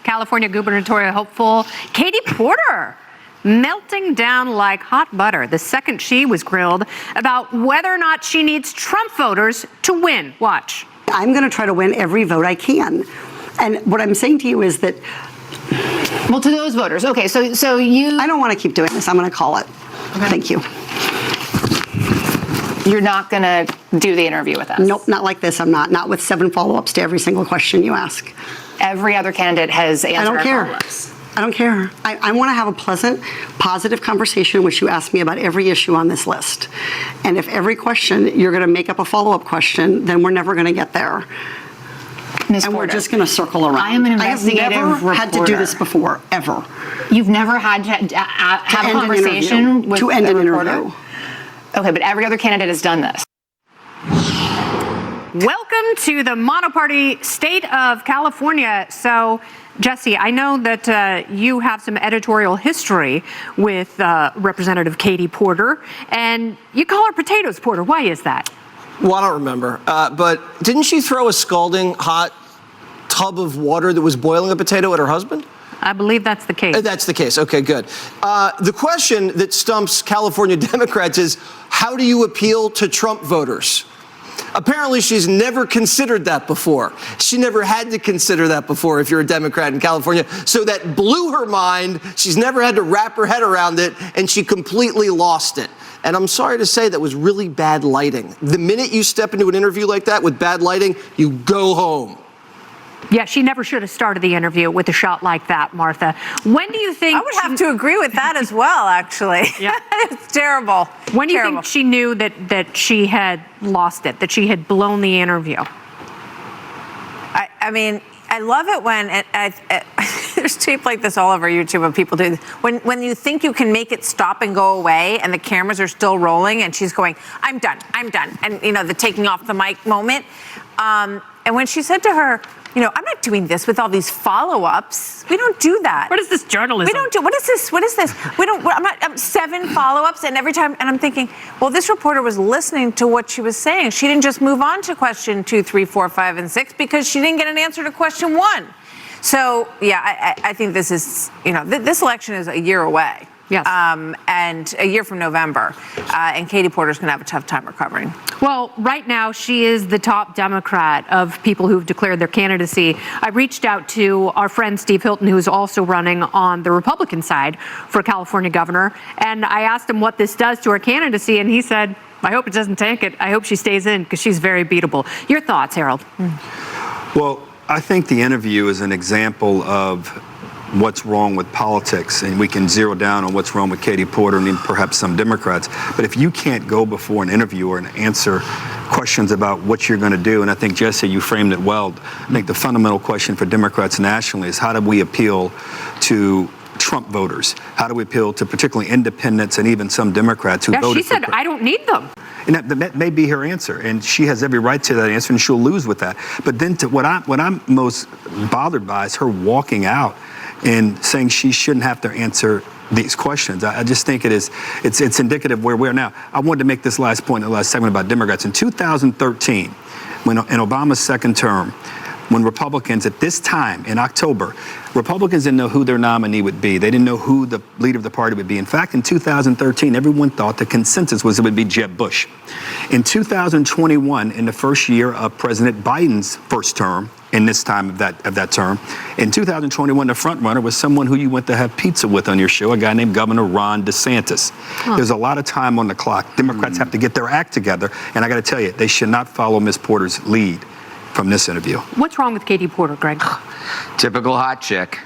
California gubernatorial hopeful Katie Porter melting down like hot butter the second she was grilled about whether or not she needs Trump voters to win. Watch. I'm going to try to win every vote I can. And what I'm saying to you is that... Well, to those voters. Okay, so you... I don't want to keep doing this. I'm going to call it. Okay. Thank you. You're not going to do the interview with us? Nope, not like this. I'm not. Not with 7 follow-ups to every single question you ask. Every other candidate has answered. I don't care. I don't care. I want to have a pleasant, positive conversation in which you ask me about every issue on this list. And if every question you're going to make up a follow-up question, then we're never going to get there. Ms. And Porter, we're just going to circle around. I am an investigative I have never had to do this before, ever. You've never had to have a conversation with to end an reporter? interview. Okay, but every other candidate has done this. Welcome to the monoparty state of California. So, Jesse, I know that you have some editorial history with Representative Katie Porter, and you call her Potatoes Porter. Why is that? Well, I don't remember. But didn't she throw a scalding hot tub of water that was boiling a potato at her husband? I believe that's the case. That's the case. Okay, good. The question that stumps California Democrats is, how do you appeal to Trump voters? Apparently, she's never considered that before. She never had to consider that before if you're a Democrat in California. So that blew her mind. She's never had to wrap her head around it, and she completely lost it. And I'm sorry to say that was really bad lighting. The minute you step into an interview like that with bad lighting, you go home. Yeah, she never should have started the interview with a shot like that, Martha. When do you think... I would have to agree with that as well, actually. Yeah. It's terrible. When do you think she knew that she had lost it, that she had blown the interview? I mean, I love it when there's tape like this all over YouTube of people do this. When you think you can make it stop and go away and the cameras are still rolling and she's going, I'm done. And, you know, the taking off the mic moment. And when she said to her, you know, I'm not doing this with all these follow-ups. We don't do that. What is this journalism? We don't do, what is this? We don't, I'm 7 follow-ups and every time, and I'm thinking, well, this reporter was listening to what she was saying. She didn't just move on to question 2, 3, 4, 5, and 6 because she didn't get an answer to question 1. So, yeah, I think this is, you know, this election is a year away. Yes. And a year from November. And Katie Porter's going to have a tough time recovering. Well, right now, she is the top Democrat of people who've declared their candidacy. I reached out to our friend Steve Hilton, who's also running on the Republican side for California governor, and I asked him what this does to her candidacy, and he said, I hope it doesn't tank it. I hope she stays in because she's very beatable. Your thoughts, Harold? Well, I think the interview is an example of what's wrong with politics, and we can zero down on what's wrong with Katie Porter and perhaps some Democrats. But if you can't go before an interviewer and answer questions about what you're going to do, and I think, Jesse, you framed it well, I think the fundamental question for Democrats nationally is how do we appeal to Trump voters? How do we appeal to particularly independents and even some Democrats who voted she said, I don't need them. And that may be her answer, and she has every right to that answer, and she'll lose with that. But then what I'm most bothered by is her walking out and saying she shouldn't have to answer these questions. I just think it's indicative where we are now. I wanted to make this last point in the last segment about Democrats. In 2013, when in Obama's second term, when Republicans at this time in October, Republicans didn't know who their nominee would be. They didn't know who the leader of the party would be. In fact, in 2013, everyone thought the consensus was it would be Jeb Bush. In 2021, in the first year of President Biden's first term, in this time of that term, in 2021, the front runner was someone who you went to have pizza with on your show, a guy named Governor Ron DeSantis. There's a lot of time on the clock. Democrats have to get their act together, and I got to tell you, they should not follow Ms. Porter's lead from this interview. What's wrong with Katie Porter, Greg? Typical hot chick.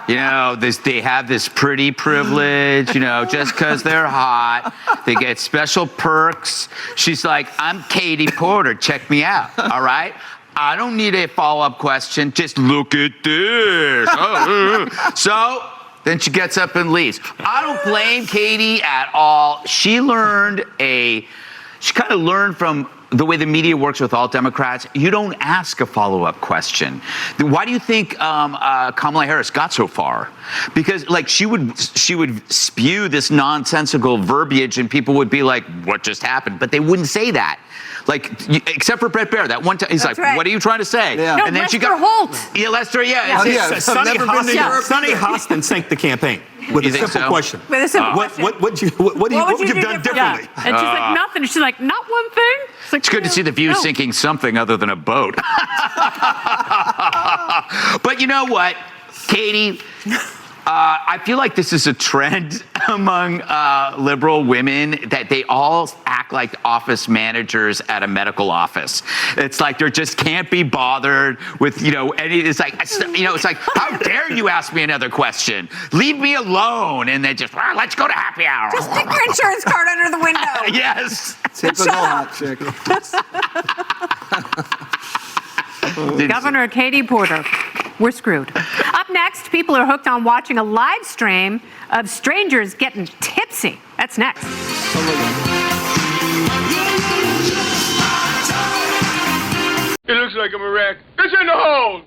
You know, they have this pretty privilege, you know, just because they're hot. They get special perks. She's like, I'm Katie Porter. Check me out, all right? I don't need a follow-up question. Just look at this. So then she gets up and leaves. I don't blame Katie at all. She learned a she kind of learned from the way the media works with all Democrats. You don't ask a follow-up question. Why do you think Kamala Harris got so far? Because like she would spew this nonsensical verbiage, and people would be like, "What just happened?" But they wouldn't say that. Like, except for Bret Baier, that one time he's That's like, right. "What are you trying to say?" Yeah. No, And then Lester she got Holt. Yeah, Lester. Yeah. Oh, yeah. I've Sonny never been to Europe. Sonny Hostin sank the campaign with You a think simple so? question. With a simple What question. would you would you do have done differently? differently? And she's like, nothing. She's like, not one thing. It's good to see the View no. sinking something other than a boat. But you know what, Katie? I feel like this is a trend among liberal women that they all act like office managers at a medical office. It's like they just can't be bothered with, any. It's like, it's like, how dare you ask me another question? Leave me alone. And then just, let's go to happy hour. Just stick your insurance card under the window. Yes. Typical hot chick. Governor Katie Porter. We're screwed. Up next, people are hooked on watching a live stream of strangers getting tipsy. That's next. It looks like I'm a wreck. It's in the hole!